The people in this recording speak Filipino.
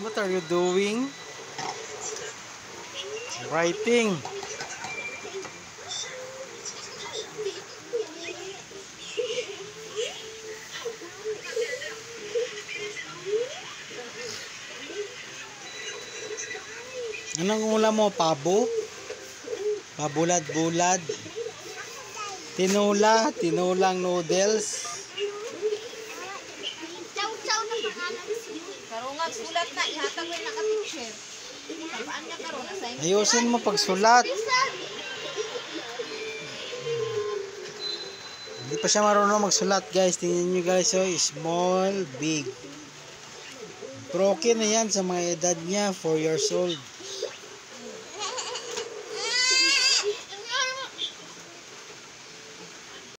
What are you doing? Writing. Anong ulam mo? Pabo? Pabulad-bulad? Tinula? Tinulang noodles? Chow-chow na pangalan siya. Karungan sulat na, ihatag ko yung naka-picture. Kapaan niya karoon? Ayusin mo pagsulat. Hindi pa siya marunong magsulat, guys. Tingnan nyo, guys. Oh, small, big. Broken na yan sa mga edad niya, 4 years old.